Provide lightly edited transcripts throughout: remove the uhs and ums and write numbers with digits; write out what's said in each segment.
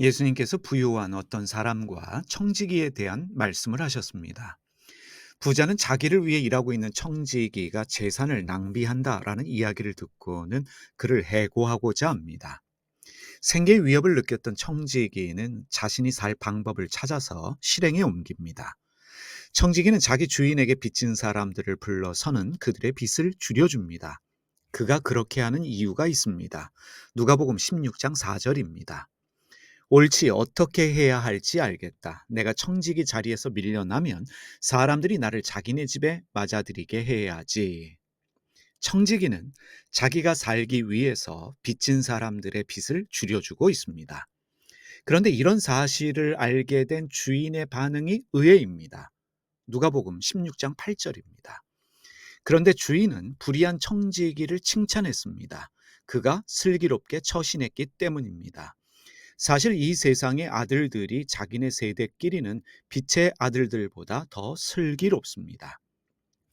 예수님께서 부유한 어떤 사람과 청지기에 대한 말씀을 하셨습니다. 부자는 자기를 위해 일하고 있는 청지기가 재산을 낭비한다라는 이야기를 듣고는 그를 해고하고자 합니다. 생계 위협을 느꼈던 청지기는 자신이 살 방법을 찾아서 실행에 옮깁니다. 청지기는 자기 주인에게 빚진 사람들을 불러서는 그들의 빚을 줄여줍니다. 그가 그렇게 하는 이유가 있습니다. 누가복음 16장 4절입니다. 옳지 어떻게 해야 할지 알겠다. 내가 청지기 자리에서 밀려나면 사람들이 나를 자기네 집에 맞아들이게 해야지. 청지기는 자기가 살기 위해서 빚진 사람들의 빚을 줄여주고 있습니다. 그런데 이런 사실을 알게 된 주인의 반응이 의외입니다. 누가복음 16장 8절입니다. 그런데 주인은 불의한 청지기를 칭찬했습니다. 그가 슬기롭게 처신했기 때문입니다. 사실 이 세상의 아들들이 자기네 세대끼리는 빛의 아들들보다 더 슬기롭습니다.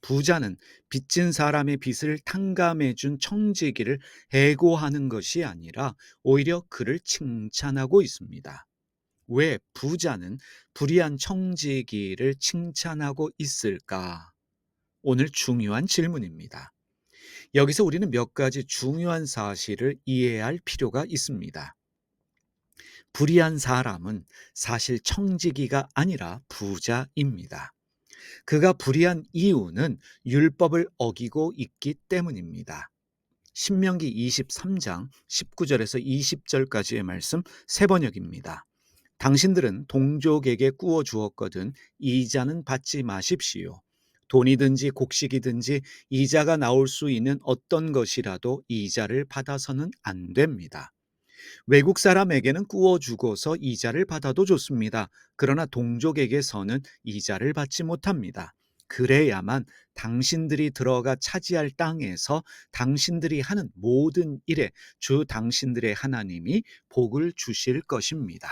부자는 빚진 사람의 빚을 탕감해준 청지기를 해고하는 것이 아니라 오히려 그를 칭찬하고 있습니다. 왜 부자는 불의한 청지기를 칭찬하고 있을까? 오늘 중요한 질문입니다. 여기서 우리는 몇 가지 중요한 사실을 이해해야 할 필요가 있습니다. 불의한 사람은 사실 청지기가 아니라 부자입니다. 그가 불의한 이유는 율법을 어기고 있기 때문입니다. 신명기 23장 19절에서 20절까지의 말씀 세 번역입니다. 당신들은 동족에게 꾸어 주었거든 이자는 받지 마십시오. 돈이든지 곡식이든지 이자가 나올 수 있는 어떤 것이라도 이자를 받아서는 안 됩니다. 외국 사람에게는 꾸어 주고서 이자를 받아도 좋습니다. 그러나 동족에게서는 이자를 받지 못합니다. 그래야만 당신들이 들어가 차지할 땅에서 당신들이 하는 모든 일에 주 당신들의 하나님이 복을 주실 것입니다.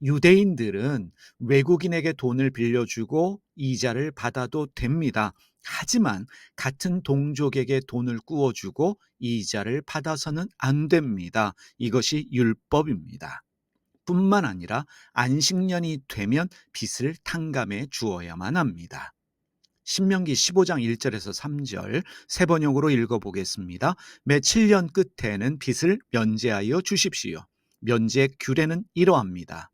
유대인들은 외국인에게 돈을 빌려주고 이자를 받아도 됩니다. 하지만 같은 동족에게 돈을 꾸어주고 이자를 받아서는 안 됩니다. 이것이 율법입니다. 뿐만 아니라 안식년이 되면 빚을 탕감해 주어야만 합니다. 신명기 15장 1절에서 3절 세 번역으로 읽어보겠습니다. 매 7년 끝에는 빚을 면제하여 주십시오. 면제 규례는 이러합니다.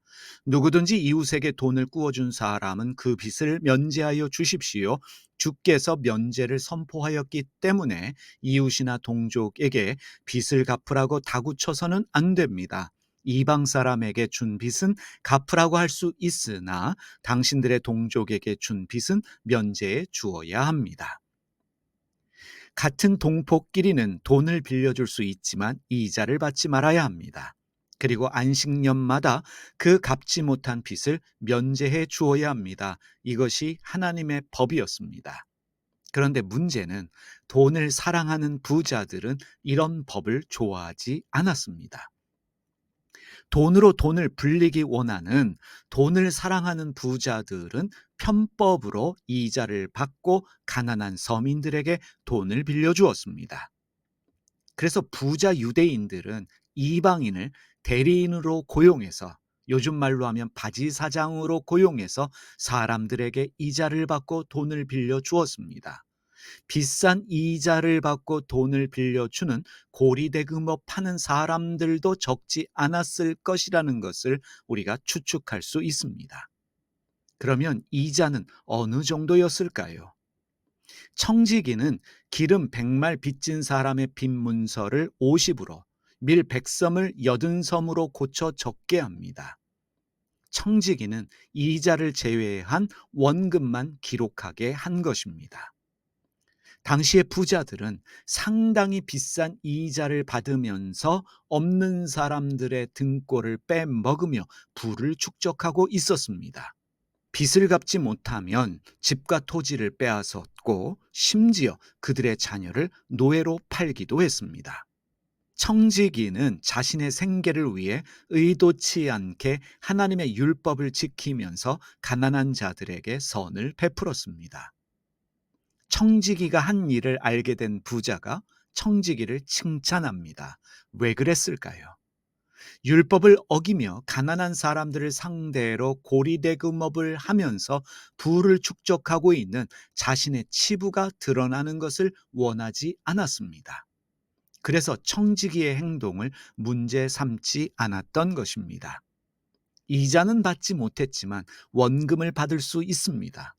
누구든지 이웃에게 돈을 꾸어준 사람은 그 빚을 면제하여 주십시오. 주께서 면제를 선포하였기 때문에 이웃이나 동족에게 빚을 갚으라고 다구쳐서는 안 됩니다. 이방 사람에게 준 빚은 갚으라고 할 수 있으나 당신들의 동족에게 준 빚은 면제해 주어야 합니다. 같은 동포끼리는 돈을 빌려줄 수 있지만 이자를 받지 말아야 합니다. 그리고 안식년마다 그 갚지 못한 빚을 면제해 주어야 합니다. 이것이 하나님의 법이었습니다. 그런데 문제는 돈을 사랑하는 부자들은 이런 법을 좋아하지 않았습니다. 돈으로 돈을 불리기 원하는 돈을 사랑하는 부자들은 편법으로 이자를 받고 가난한 서민들에게 돈을 빌려주었습니다. 그래서 부자 유대인들은 이방인을 대리인으로 고용해서 요즘 말로 하면 바지사장으로 고용해서 사람들에게 이자를 받고 돈을 빌려 주었습니다. 비싼 이자를 받고 돈을 빌려주는 고리대금업 파는 사람들도 적지 않았을 것이라는 것을 우리가 추측할 수 있습니다. 그러면 이자는 어느 정도였을까요? 청지기는 기름 100말 빚진 사람의 빚 문서를 50으로 밀 100섬을 80섬으로 고쳐 적게 합니다. 청지기는 이자를 제외한 원금만 기록하게 한 것입니다. 당시의 부자들은 상당히 비싼 이자를 받으면서 없는 사람들의 등골을 빼먹으며 부를 축적하고 있었습니다. 빚을 갚지 못하면 집과 토지를 빼앗았고 심지어 그들의 자녀를 노예로 팔기도 했습니다. 청지기는 자신의 생계를 위해 의도치 않게 하나님의 율법을 지키면서 가난한 자들에게 선을 베풀었습니다. 청지기가 한 일을 알게 된 부자가 청지기를 칭찬합니다. 왜 그랬을까요? 율법을 어기며 가난한 사람들을 상대로 고리대금업을 하면서 부를 축적하고 있는 자신의 치부가 드러나는 것을 원하지 않았습니다. 그래서 청지기의 행동을 문제 삼지 않았던 것입니다. 이자는 받지 못했지만 원금을 받을 수 있습니다.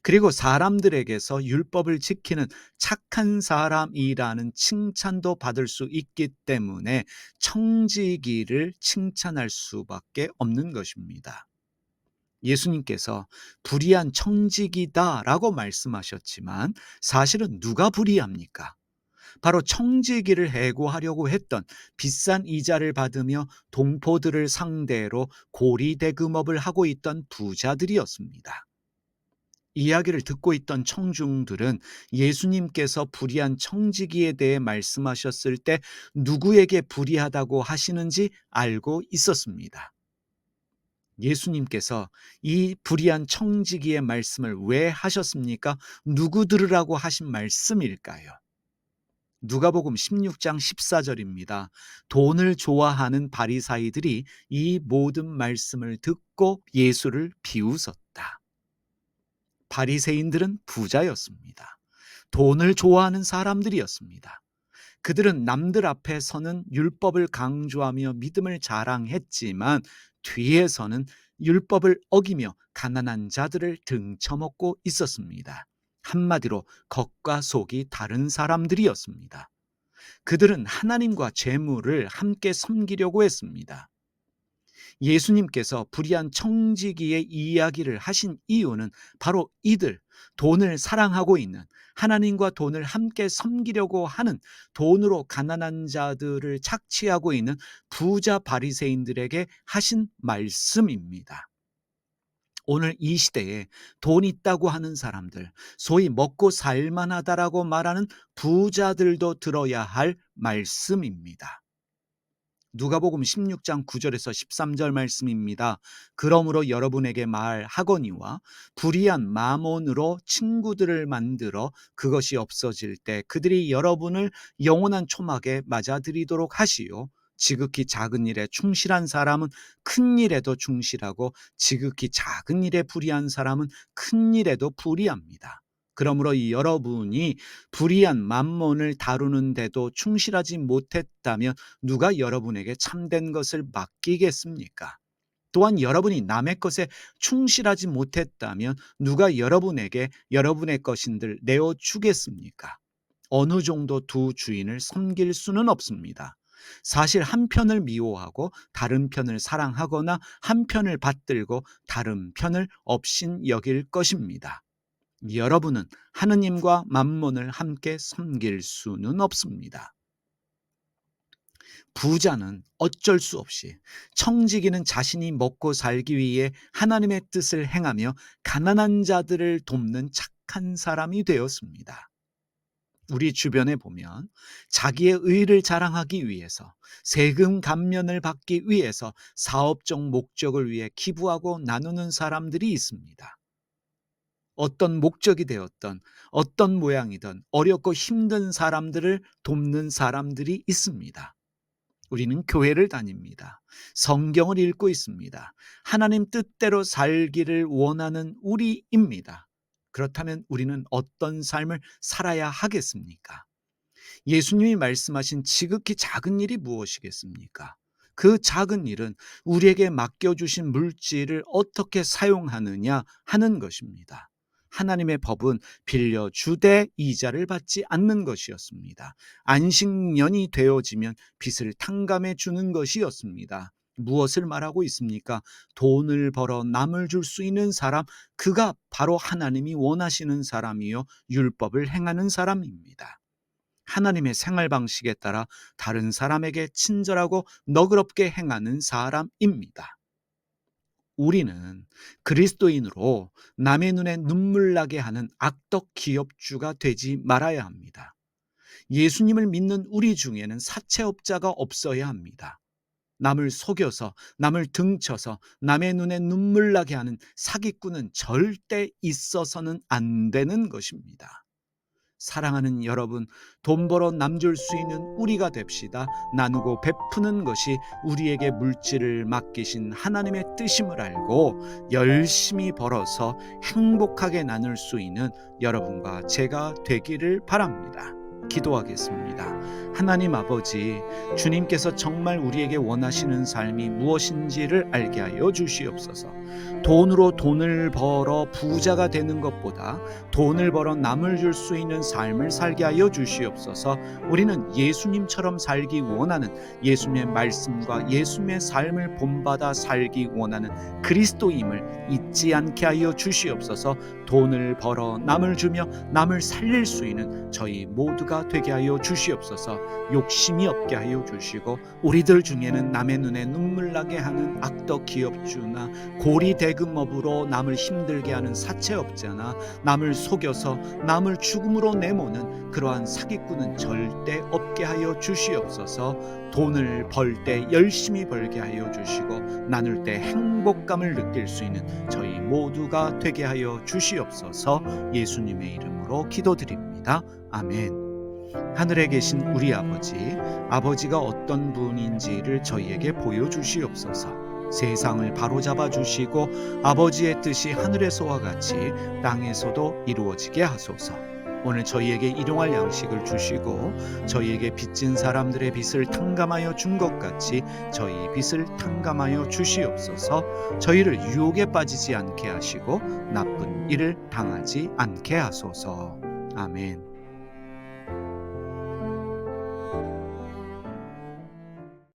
그리고 사람들에게서 율법을 지키는 착한 사람이라는 칭찬도 받을 수 있기 때문에 청지기를 칭찬할 수밖에 없는 것입니다. 예수님께서 불의한 청지기다라고 말씀하셨지만 사실은 누가 불의합니까? 바로 청지기를 해고하려고 했던 비싼 이자를 받으며 동포들을 상대로 고리대금업을 하고 있던 부자들이었습니다. 이야기를 듣고 있던 청중들은 예수님께서 불의한 청지기에 대해 말씀하셨을 때 누구에게 불의하다고 하시는지 알고 있었습니다. 예수님께서 이 불의한 청지기의 말씀을 왜 하셨습니까? 누구 들으라고 하신 말씀일까요? 누가복음 16장 14절입니다. 돈을 좋아하는 바리사이들이 이 모든 말씀을 듣고 예수를 비웃었다. 바리새인들은 부자였습니다. 돈을 좋아하는 사람들이었습니다. 그들은 남들 앞에서는 율법을 강조하며 믿음을 자랑했지만 뒤에서는 율법을 어기며 가난한 자들을 등쳐먹고 있었습니다. 한마디로 겉과 속이 다른 사람들이었습니다. 그들은 하나님과 재물을 함께 섬기려고 했습니다. 예수님께서 불의한 청지기의 이야기를 하신 이유는 바로 이들, 돈을 사랑하고 있는, 하나님과 돈을 함께 섬기려고 하는, 돈으로 가난한 자들을 착취하고 있는 부자 바리새인들에게 하신 말씀입니다. 오늘 이 시대에 돈 있다고 하는 사람들, 소위 먹고 살만하다라고 말하는 부자들도 들어야 할 말씀입니다. 누가복음 16장 9절에서 13절 말씀입니다. 그러므로 여러분에게 말하거니와 불의한 마몬으로 친구들을 만들어 그것이 없어질 때 그들이 여러분을 영원한 초막에 맞아들이도록 하시오. 지극히 작은 일에 충실한 사람은 큰 일에도 충실하고 지극히 작은 일에 불의한 사람은 큰 일에도 불의합니다. 그러므로 이 여러분이 불의한 만몬을 다루는데도 충실하지 못했다면 누가 여러분에게 참된 것을 맡기겠습니까? 또한 여러분이 남의 것에 충실하지 못했다면 누가 여러분에게 여러분의 것인들 내어주겠습니까? 어느 정도 두 주인을 섬길 수는 없습니다. 사실 한 편을 미워하고 다른 편을 사랑하거나 한 편을 받들고 다른 편을 업신 여길 것입니다. 여러분은 하느님과 만몬을 함께 섬길 수는 없습니다. 부자는 어쩔 수 없이, 청지기는 자신이 먹고 살기 위해 하나님의 뜻을 행하며 가난한 자들을 돕는 착한 사람이 되었습니다. 우리 주변에 보면 자기의 의를 자랑하기 위해서, 세금 감면을 받기 위해서 사업적 목적을 위해 기부하고 나누는 사람들이 있습니다. 어떤 목적이 되었던 어떤 모양이든 어렵고 힘든 사람들을 돕는 사람들이 있습니다. 우리는 교회를 다닙니다. 성경을 읽고 있습니다. 하나님 뜻대로 살기를 원하는 우리입니다. 그렇다면 우리는 어떤 삶을 살아야 하겠습니까? 예수님이 말씀하신 지극히 작은 일이 무엇이겠습니까? 그 작은 일은 우리에게 맡겨주신 물질을 어떻게 사용하느냐 하는 것입니다. 하나님의 법은 빌려주되 이자를 받지 않는 것이었습니다. 안식년이 되어지면 빚을 탕감해 주는 것이었습니다. 무엇을 말하고 있습니까? 돈을 벌어 남을 줄 수 있는 사람, 그가 바로 하나님이 원하시는 사람이요 율법을 행하는 사람입니다. 하나님의 생활 방식에 따라 다른 사람에게 친절하고 너그럽게 행하는 사람입니다. 우리는 그리스도인으로 남의 눈에 눈물 나게 하는 악덕 기업주가 되지 말아야 합니다. 예수님을 믿는 우리 중에는 사채업자가 없어야 합니다. 남을 속여서, 남을 등쳐서 남의 눈에 눈물 나게 하는 사기꾼은 절대 있어서는 안 되는 것입니다. 사랑하는 여러분, 돈 벌어 남줄 수 있는 우리가 됩시다. 나누고 베푸는 것이 우리에게 물질을 맡기신 하나님의 뜻임을 알고 열심히 벌어서 행복하게 나눌 수 있는 여러분과 제가 되기를 바랍니다. 기도하겠습니다. 하나님 아버지, 주님께서 정말 우리에게 원하시는 삶이 무엇인지를 알게 하여 주시옵소서. 돈으로 돈을 벌어 부자가 되는 것보다 돈을 벌어 남을 줄 수 있는 삶을 살게 하여 주시옵소서. 우리는 예수님처럼 살기 원하는, 예수님의 말씀과 예수님의 삶을 본받아 살기 원하는 그리스도임을 잊지 않게 하여 주시옵소서. 돈을 벌어 남을 주며 남을 살릴 수 있는 저희 모두가 되게 하여 주시옵소서. 욕심이 없게 하여 주시고, 우리들 중에는 남의 눈에 눈물 나게 하는 악덕 기업주나 고리대금업으로 남을 힘들게 하는 사채업자나 남을 속여서 남을 죽음으로 내모는 그러한 사기꾼은 절대 없게 하여 주시옵소서. 돈을 벌 때 열심히 벌게 하여 주시고, 나눌 때 행복감을 느낄 수 있는 저희 모두가 되게 하여 주시옵소서. 예수님의 이름으로 기도드립니다. 아멘. 하늘에 계신 우리 아버지, 아버지가 어떤 분인지를 저희에게 보여주시옵소서. 세상을 바로잡아 주시고 아버지의 뜻이 하늘에서와 같이 땅에서도 이루어지게 하소서. 오늘 저희에게 일용할 양식을 주시고 저희에게 빚진 사람들의 빚을 탕감하여 준 것 같이 저희 빚을 탕감하여 주시옵소서. 저희를 유혹에 빠지지 않게 하시고 나쁜 일을 당하지 않게 하소서. 아멘.